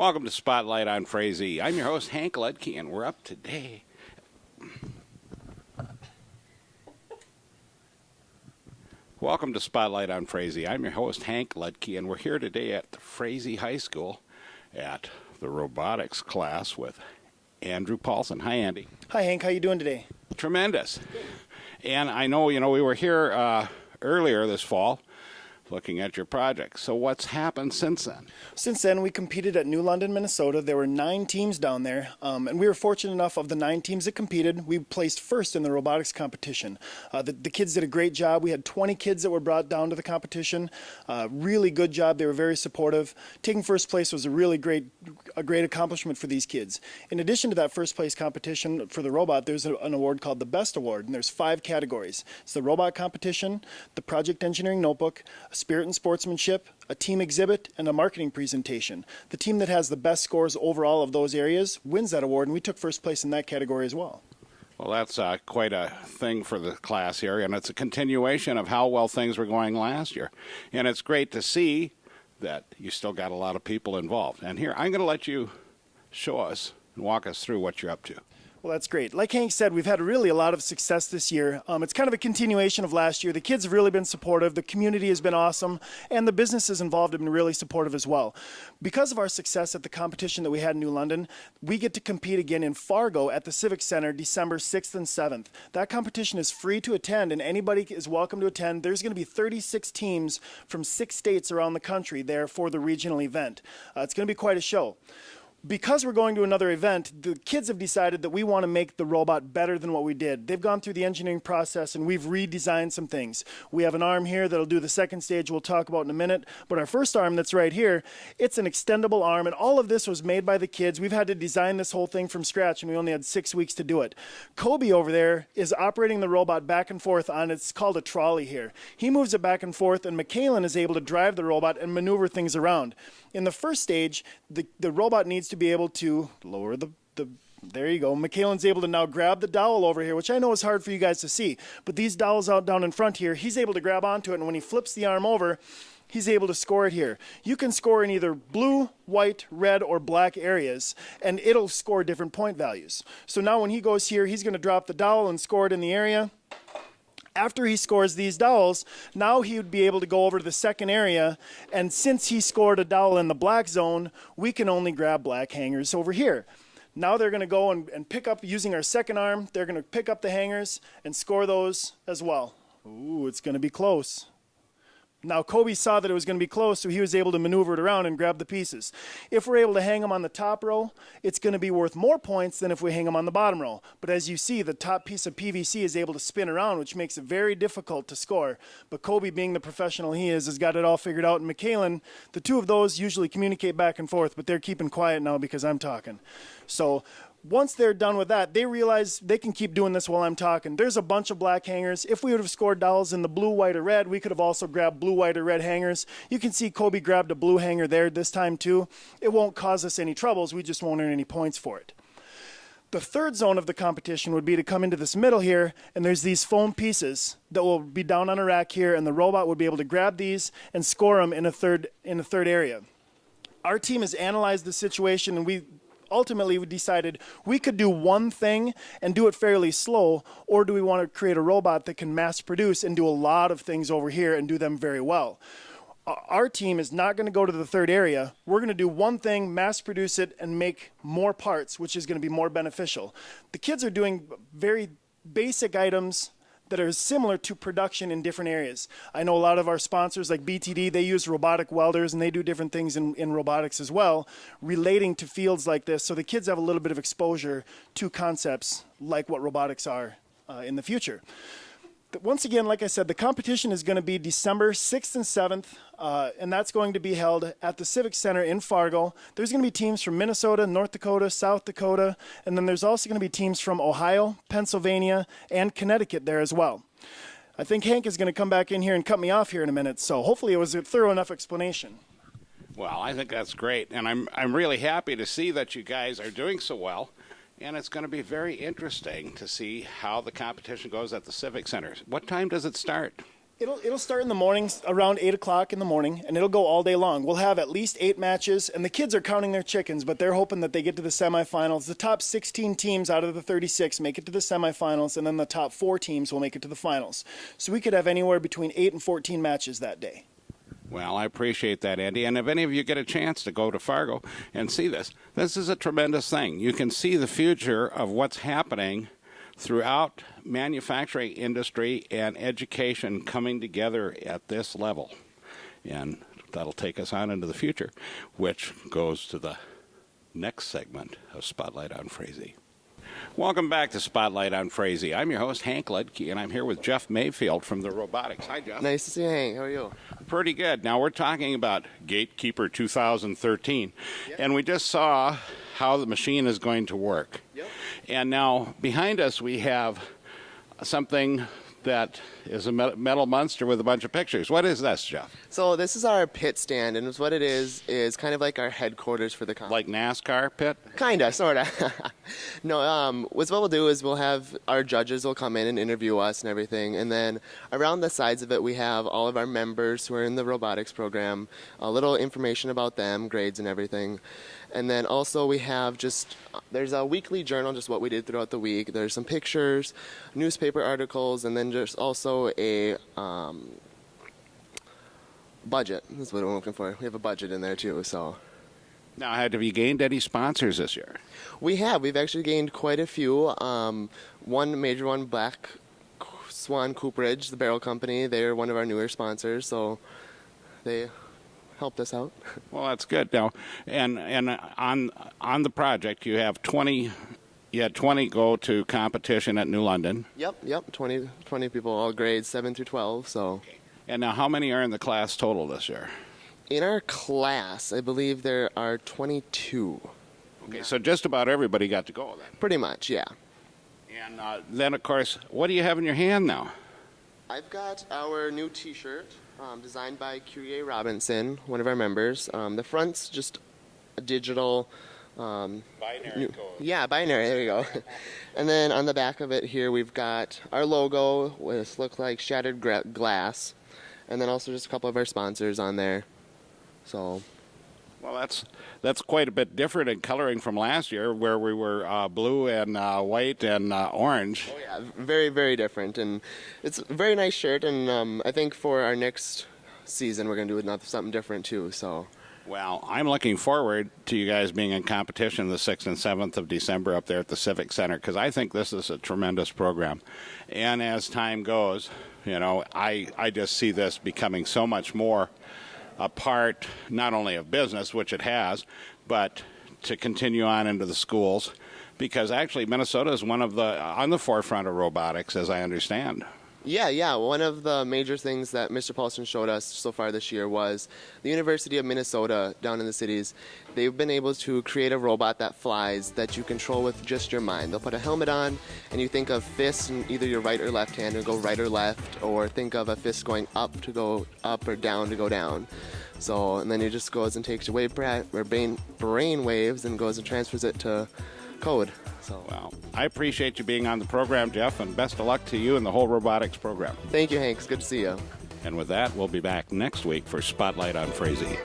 Welcome to Spotlight on Frazee. I'm your host, Hank Ludtke, and we're up today. Welcome to Spotlight on Frazee. I'm your host, Hank Ludtke, and we're here today at the Frazee High School at the robotics class with Andrew Paulson. Hi, Andy. Hi, Hank. How you doing today? Tremendous. And I know, we were here earlier this fall looking at your project. So what's happened since then? Since then, we competed at New London, Minnesota. There were 9 teams down there, and we were fortunate enough of the 9 teams that competed, we placed first in the robotics competition. The kids did a great job. We had 20 kids that were brought down to the competition. Really good job. They were very supportive. Taking first place was a really great accomplishment for these kids. In addition to that first place competition for the robot, there's an award called the Best Award, and there's 5 categories. It's the robot competition, the project engineering notebook, spirit and sportsmanship, a team exhibit, and a marketing presentation. The team that has the best scores overall of those areas wins that award, and we took first place in that category as well. Well, that's quite a thing for the class here, and it's a continuation of how well things were going last year. And it's great to see that you still got a lot of people involved. And here, I'm going to let you show us and walk us through what you're up to. Well, that's great. Like Hank said, we've had really a lot of success this year. It's kind of a continuation of last year. The kids have really been supportive. The community has been awesome, and the businesses involved have been really supportive as well. Because of our success at the competition that we had in New London, we get to compete again in Fargo at the Civic Center December 6th and 7th. That competition is free to attend, and anybody is welcome to attend. There's going to be 36 teams from 6 states around the country there for the regional event. It's going to be quite a show. Because we're going to another event, the kids have decided that we want to make the robot better than what we did. They've gone through the engineering process, and we've redesigned some things. We have an arm here that'll do the second stage we'll talk about in a minute, but our first arm that's right here, it's an extendable arm, and all of this was made by the kids. We've had to design this whole thing from scratch, and we only had 6 weeks to do it. Kobe over there is operating the robot back and forth on, it's called a trolley here. He moves it back and forth, and Michaelin is able to drive the robot and maneuver things around. In the first stage, the robot needs to be able to lower there you go. Michaelin's able to now grab the dowel over here, which I know is hard for you guys to see, but these dowels out down in front here, he's able to grab onto it, and when he flips the arm over, he's able to score it here. You can score in either blue, white, red, or black areas, and it'll score different point values. So now when he goes here, he's going to drop the dowel and score it in the area. After he scores these dowels, now he would be able to go over to the second area, and since he scored a dowel in the black zone, we can only grab black hangers over here. Now they're going to go and pick up, using our second arm, they're going to pick up the hangers and score those as well. Ooh, it's going to be close. Now, Kobe saw that it was going to be close, so he was able to maneuver it around and grab the pieces. If we're able to hang them on the top row, it's going to be worth more points than if we hang them on the bottom row. But as you see, the top piece of PVC is able to spin around, which makes it very difficult to score. But Kobe, being the professional he is, has got it all figured out. And Michaelin, the two of those usually communicate back and forth, but they're keeping quiet now because I'm talking. So once they're done with that, they realize they can keep doing this while I'm talking. There's a bunch of black hangers. If we would have scored dowels in the blue, white, or red, we could have also grabbed blue, white, or red hangers. You can see Kobe grabbed a blue hanger there this time too. It won't cause us any troubles. We just won't earn any points for it. The third zone of the competition would be to come into this middle here, and there's these foam pieces that will be down on a rack here, and the robot would be able to grab these and score them in a third area. Our team has analyzed the situation, and ultimately we decided we could do one thing and do it fairly slow, or do we want to create a robot that can mass produce and do a lot of things over here and do them very well? Our team is not going to go to the third area. We're going to do one thing, mass produce it, and make more parts, which is going to be more beneficial. The kids are doing very basic items that are similar to production in different areas. I know a lot of our sponsors like BTD, they use robotic welders, and they do different things in robotics as well, relating to fields like this, so the kids have a little bit of exposure to concepts like what robotics are in the future. Once again, like I said, the competition is going to be December 6th and 7th, and that's going to be held at the Civic Center in Fargo. There's going to be teams from Minnesota, North Dakota, South Dakota, and then there's also going to be teams from Ohio, Pennsylvania, and Connecticut there as well. I think Hank is going to come back in here and cut me off here in a minute, so hopefully it was a thorough enough explanation. Well, I think that's great, and I'm really happy to see that you guys are doing so well. And it's going to be very interesting to see how the competition goes at the Civic Center. What time does it start? It'll start in the mornings around 8 o'clock in the morning, and it'll go all day long. We'll have at least 8 matches, and the kids are counting their chickens, but they're hoping that they get to the semifinals. The top 16 teams out of the 36 make it to the semifinals, and then the top 4 teams will make it to the finals. So we could have anywhere between 8 and 14 matches that day. Well, I appreciate that, Andy. And if any of you get a chance to go to Fargo and see this, this is a tremendous thing. You can see the future of what's happening throughout manufacturing industry and education coming together at this level. And that'll take us on into the future, which goes to the next segment of Spotlight on Frazee. Welcome back to Spotlight on Frazee. I'm your host, Hank Ludtke, and I'm here with Jeff Mayfield from the Robotics. Hi, Jeff. Nice to see you, Hank. How are you? Pretty good. Now, we're talking about Gatekeeper 2013, and we just saw how the machine is going to work. Yep. And now, behind us, we have something that is a metal monster with a bunch of pictures. What is this, Jeff? So this is our pit stand, and what it is kind of like our headquarters for the company. Like NASCAR pit? Kinda, sorta. No, what we'll do is we'll have our judges will come in and interview us and everything, and then around the sides of it we have all of our members who are in the robotics program, a little information about them, grades and everything. And then also we have there's a weekly journal, just what we did throughout the week. There's some pictures, newspaper articles, and then just also a budget. That's what I'm looking for. We have a budget in there too, so. Now, have you gained any sponsors this year? We have. We've actually gained quite a few. One major one, Black Swan Cooperage, the barrel company. They're one of our newer sponsors, so they helped us out. Well, that's good. Now, and on the project, you have 20 go to competition at New London. Yep. 20 people, all grades 7 through 12. So. And now, how many are in the class total this year? In our class, I believe there are 22. Okay, so just about everybody got to go then. Pretty much, yeah. And then, of course, what do you have in your hand now? I've got our new T-shirt. Designed by Curie Robinson, one of our members. The front's just a digital... binary code. Yeah, binary, there you go. And then on the back of it here, we've got our logo, which looks like shattered glass, and then also just a couple of our sponsors on there. So... Well, that's quite a bit different in coloring from last year, where we were blue and white and orange. Oh yeah, very, very different, and it's a very nice shirt. And I think for our next season, we're going to do something different too. So. Well, I'm looking forward to you guys being in competition the 6th and 7th of December up there at the Civic Center, because I think this is a tremendous program. And as time goes, I just see this becoming so much more a part not only of business, which it has, but to continue on into the schools, because actually Minnesota is on the forefront of robotics, as I understand. Yeah. One of the major things that Mr. Paulson showed us so far this year was the University of Minnesota down in the cities. They've been able to create a robot that flies that you control with just your mind. They'll put a helmet on, and you think of fists in either your right or left hand to go right or left, or think of a fist going up to go up or down to go down. So, and then it just goes and takes your brain waves and goes and transfers it to code. So. Well, I appreciate you being on the program, Jeff, and best of luck to you and the whole robotics program. Thank you, Hank. It's good to see you. And with that, we'll be back next week for Spotlight on Frazee.